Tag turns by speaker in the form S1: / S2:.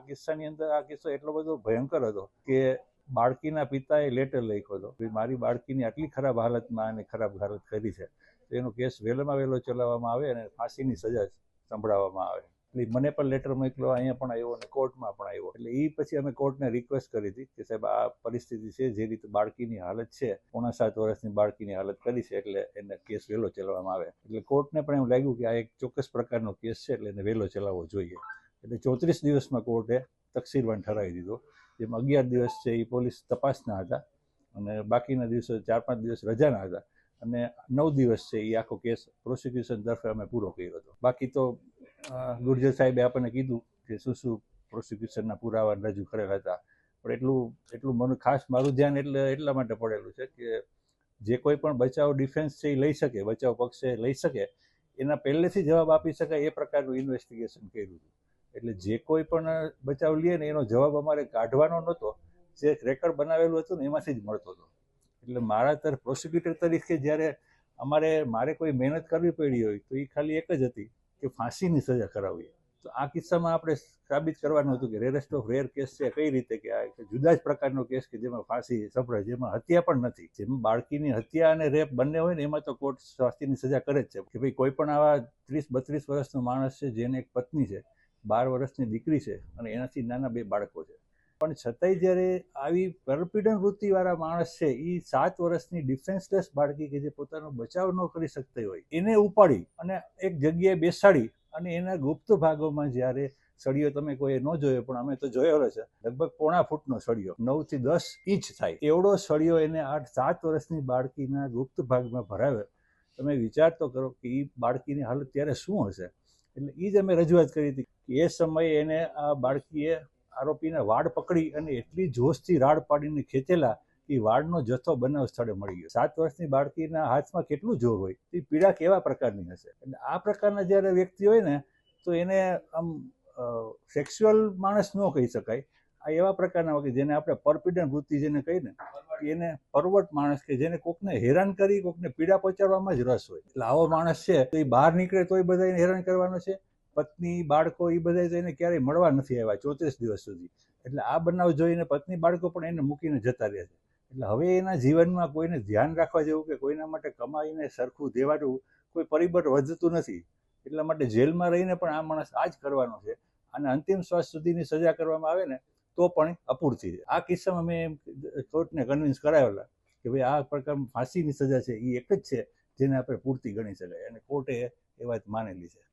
S1: આ કિસ્સાની અંદર આ કિસ્સો એટલો બધો ભયંકર હતો કે બાળકીના પિતાએ લેટર લખ્યો હતો કે મારી બાળકીની આટલી ખરાબ હાલતમાં અને ખરાબ હાલત કરી છે તો એનો કેસ વહેલામાં વહેલો ચલાવવામાં આવે અને ફાંસીની સજા સંભળાવવામાં આવે. એટલે મને પણ લેટર મોકલ્યો, અહીંયા પણ આવ્યો અને કોર્ટમાં પણ આવ્યો. એટલે એ પછી અમે કોર્ટને રિક્વેસ્ટ કરી હતી કે સાહેબ આ પરિસ્થિતિ છે, જે રીતે બાળકીની હાલત છે, 7.5 વર્ષની બાળકીની હાલત કરી છે, એટલે એને કેસ વહેલો ચલાવવામાં આવે. એટલે કોર્ટને પણ એવું લાગ્યું કે આ એક ચોક્કસ પ્રકારનો કેસ છે, એટલે એને વહેલો ચલાવવો જોઈએ. એટલે 34 દિવસમાં કોર્ટે તકસીરવાન ઠરાવી દીધો, જેમાં 11 દિવસ છે એ પોલીસ તપાસના હતા અને બાકીના દિવસો 4-5 દિવસ રજાના હતા અને 9 દિવસ છે એ આખો કેસ પ્રોસિક્યુશન તરફે અમે પૂરો કર્યો હતો. બાકી તો ગુર્જર સાહેબે આપણને કીધું કે શું પ્રોસિક્યુશનના પુરાવા રજૂ કરેલા હતા, પણ એટલું મને ખાસ મારું ધ્યાન એટલા માટે પડેલું છે કે જે કોઈ પણ બચાવ ડિફેન્સ છે એ લઈ શકે, બચાવ પક્ષે લઈ શકે, એના પહેલેથી જવાબ આપી શકાય એ પ્રકારનું ઇન્વેસ્ટિગેશન કર્યું હતું. એટલે જે કોઈ પણ બચાવ લે ને એનો જવાબ અમારે કાઢવાનો નહોતો, જે રેકર્ડ બનાવેલું હતું ને એમાંથી જ મળતો હતો. એટલે મારા તરફ પ્રોસિક્યુટર તરીકે જ્યારે મારે કોઈ મહેનત કરવી પડી હોય તો એ ખાલી એક જ હતી કે ફાંસીની સજા કરાવવી. તો આ કિસ્સામાં આપણે સાબિત કરવાનું હતું કે રેરેસ્ટ ઓફ રેર કેસ છે, કઈ રીતે કે આ જુદા જ પ્રકારનો કેસ કે જેમાં ફાંસી સંભળાય, જેમાં હત્યા પણ નથી. જેમાં બાળકીની હત્યા અને રેપ બંને હોય ને એમાં તો કોર્ટ ફાંસીની સજા કરે જ છે કે ભાઈ કોઈ પણ આવા 30-32 વર્ષનો માણસ છે, જેને એક પત્ની છે, 12 વર્ષની દીકરી છે અને એનાથી નાના 2 બાળકો છે, પણ છતાંય જ્યારે આવી પરપીડન વૃત્તિવાળા માણસ છે, એ 7 વર્ષની ડિફેન્સલેસ બાળકી કે જે પોતાનો બચાવ ન કરી શકતી હોય એને ઉપાડી અને એક જગ્યાએ બેસાડી અને એના ગુપ્ત ભાગોમાં જ્યારે સળિયો તમે કોઈ ન જોયો પણ અમે તો જોયેલો છે, લગભગ 1.5 ફૂટનો સળિયો, 9 થી 10 ઇંચ થાય એવડો સળિયો એને 7 વર્ષની બાળકીના ગુપ્ત ભાગમાં ભરાવે. તમે વિચાર તો કરો કે એ બાળકીની હાલત ત્યારે શું હશે. એટલે એ જ અમે રજૂઆત કરી હતી કે એ સમયે એને આ બાળકીએ આરોપીના વાળ પકડી અને એટલી જોશથી રાડ પાડીને ખેંચેલા કે વાળનો જથ્થો બનાવ સ્થળે મળી ગયો. 7 વર્ષની બાળકીના હાથમાં કેટલું જોર હોય, એ પીડા કેવા પ્રકારની હશે. એટલે આ પ્રકારના જ્યારે વ્યક્તિ હોય ને તો એને આમ સેક્સ્યુઅલ માણસ ન કહી શકાય. આ એવા પ્રકારના હોય કે જેને આપણે પરપીડન વૃત્તિ જેને કહીને, એને પરવર્ટ માણસ કે જેને કોકને હેરાન કરી, કોકને પીડા પહોંચાડવામાં જ રસ હોય. એટલે આવો માણસ છે તો એ બહાર નીકળે તો એ બધાને હેરાન કરવાનો છે. પત્ની બાળકો એ બધા તો એને ક્યારેય મળવા નથી આવ્યા 34 દિવસ સુધી. એટલે આ બનાવ જોઈને પત્ની બાળકો પણ એને મૂકીને જતા રહે છે. એટલે હવે એના જીવનમાં કોઈને ધ્યાન રાખવા જેવું કે કોઈના માટે કમાઈને સરખું દેવાનું કોઈ પરિબળ વધતું નથી. એટલા માટે જેલમાં રહીને પણ આ માણસ આ જ કરવાનો છે અને અંતિમ શ્વાસ સુધીની સજા કરવામાં આવે ને તો પણ અપૂરતી છે. આ કિસ્સામાં મેં કોર્ટને કન્વિન્સ કરાવેલા કે ભાઈ આ પ્રકાર ફાંસીની સજા છે એ એક જ છે જેને આપણે પૂરતી ગણી શકાય, અને કોર્ટે એ વાત માનેલી છે.